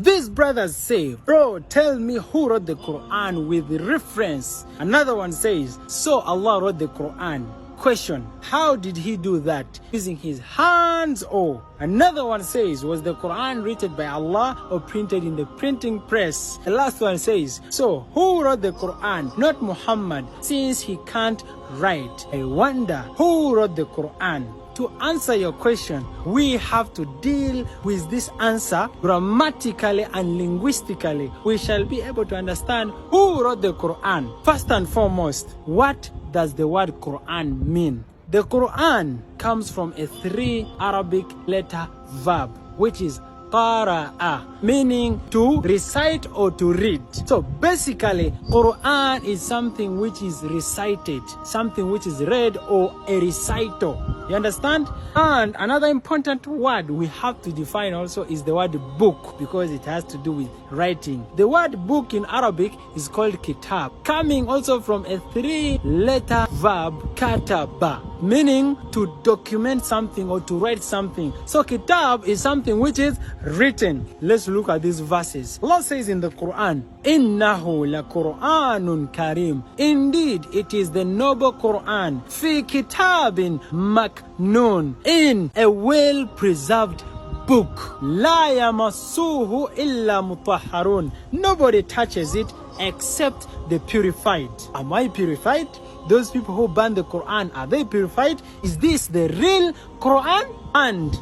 These brothers say, bro, tell me who wrote the Quran with reference. Another one says, so Allah wrote the Quran. Question, how did he do that? Using his hands or? Another one says, was the Quran written by Allah or printed in the printing press? The last one says, so who wrote the Quran? Not Muhammad, since he can't write. I wonder who wrote the Quran? To answer your question, we have to deal with this answer grammatically and linguistically. We shall be able to understand who wrote the Quran. First and foremost, what does the word Quran mean? The Quran comes from a 3 Arabic letter verb, which is qara'a, meaning to recite or to read. So basically, Quran is something which is recited, something which is read or a recital. You understand? And another important word we have to define also is the word book, because it has to do with writing. The word book in Arabic is called kitab, coming also from a 3-letter verb, kataba, meaning to document something or to write something. So kitab is something which is written. Let's look at these verses. Allah says in the Quran, Innahu la Quranun Karim. Indeed, it is the noble Quran. Fi kitabin maknoon. In a well-preserved book. La yamassuhu illa mutahharun. Nobody touches it except the purified. Am I purified? Those people who burn the Quran, are they purified? Is this the real Quran? And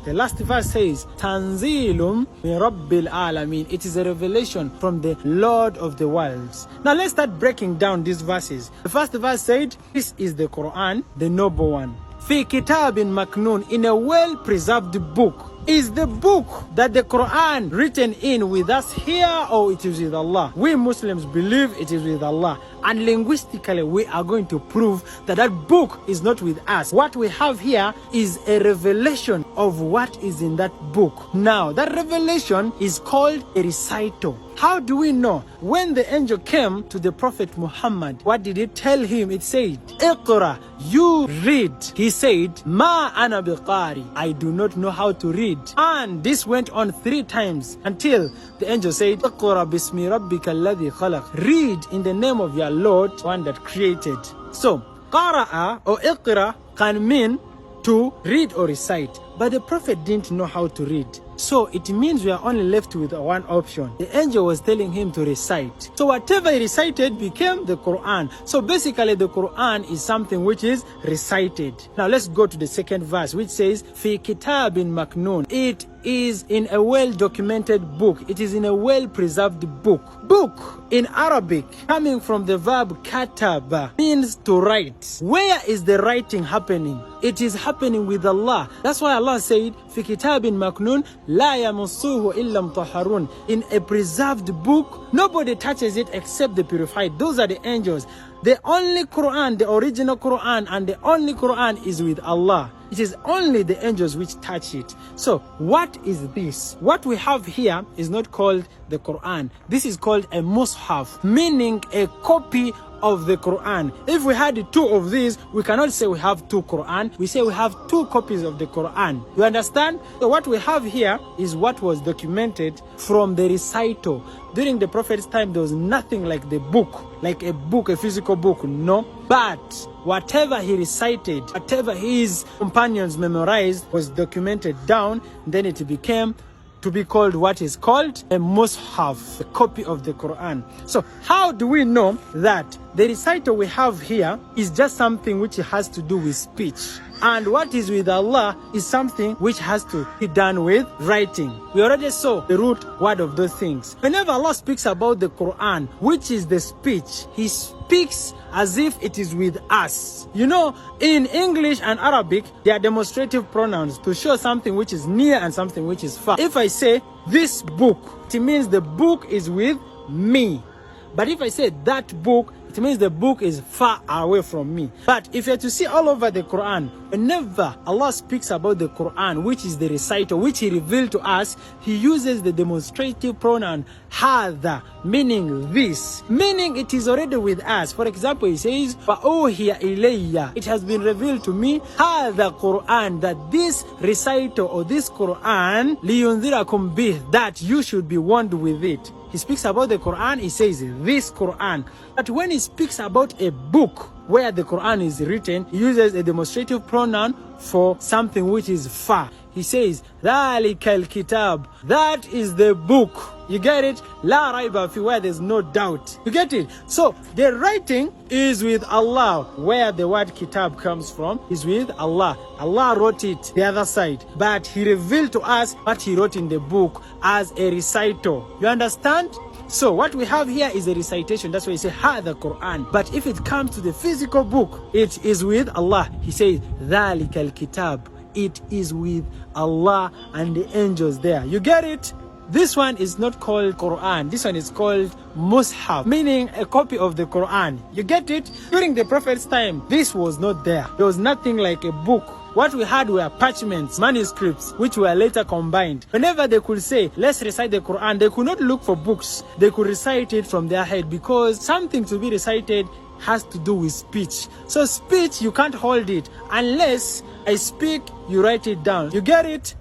the last verse says, Tanzilum min Rabbil Alameen. It is a revelation from the Lord of the worlds. Now let's start breaking down these verses. The first verse said, this is the Quran, the noble one. Fi kitabin maknoon, in a well-preserved book. Is the book that the Quran written in with us here, or it is with Allah? We Muslims believe it is with Allah. And linguistically, we are going to prove that that book is not with us. What we have here is a revelation of what is in that book. Now, that revelation is called a recital. How do we know? When the angel came to the Prophet Muhammad, what did it tell him? It said, Iqra, you read. He said, Ma ana biqari, I do not know how to read. And this went on 3 times until the angel said, Iqra bismi rabbika alladhi khalaq. Read in the name of your Lord, one that created. So, qara'a or iqra can mean to read or recite. But the Prophet didn't know how to read. So it means we are only left with one option. The angel was telling him to recite. So whatever he recited became the Quran. So basically the Quran is something which is recited. Now let's go to the second verse, which says, Fi kitabin maknoon. It is in a well-documented book. It is in a well-preserved book. Book in Arabic, coming from the verb kataba, means to write. Where is the writing happening? It is happening with Allah. That's why Allah said, Fi kitabin maknoon, la yamassuhu illa mutahharun. In a preserved book, nobody touches it except the purified. Those are the angels. The only Quran, the original Quran, and the only Quran is with Allah. It is only the angels which touch it. So what is this? What we have here is not called the Quran. This is called a mushaf, meaning a copy of the Quran. If we had 2 of these, we cannot say we have 2 Quran. We say we have 2 copies of the Quran. You understand? So what we have here is what was documented from the recital. During the Prophet's time, there was nothing like the book, like a book, a physical book, no. But whatever he recited, whatever his companions memorized was documented down. Then it became to be called what is called a mushaf, a copy of the Quran. So how do we know that the recital we have here is just something which has to do with speech, and what is with Allah is something which has to be done with writing? We already saw the root word of those things. Whenever Allah speaks about the Quran, which is the speech, He speaks as if it is with us. You know, in English and Arabic, they are demonstrative pronouns to show something which is near and something which is far. If I say this book, it means the book is with me. But if I say that book, It means the book is far away from me. But if you're to see all over the Quran, whenever Allah speaks about the Quran, which is the reciter, which He revealed to us, He uses the demonstrative pronoun hadha, meaning this, meaning it is already with us. For example, He says, فَأُوحِيَ إِلَيَّ, it has been revealed to me, hadha Quran, that this reciter or this Quran, لِيُنذِرَكُمْ بِهِ, that you should be warned with it. He speaks about the Quran, He says this Quran. But when He speaks about a book where the Quran is written, He uses a demonstrative pronoun for something which is far. He says, ذَلِكَ الْكِتَابِ, that is the book. You get it? La raiba fi, where there's no doubt. You get it? So the writing is with Allah. Where the word kitab comes from is with Allah. Allah wrote it the other side, but He revealed to us what He wrote in the book as a reciter. You understand? So what we have here is a recitation. That's why He says the Quran. But if it comes to the physical book, it is with Allah. He says ذَلِكَ الْكِتَابِ, it is with Allah and the angels there. You get it? This one is not called Quran. This one is called Mushaf, meaning a copy of the Quran. You get it? During the Prophet's time, this was not there. There was nothing like a book. What we had were parchments, manuscripts, which were later combined. Whenever they could say, let's recite the Quran, they could not look for books. They could recite it from their head, because something to be recited has to do with speech. So speech, you can't hold it. Unless I speak, you write it down. You get it?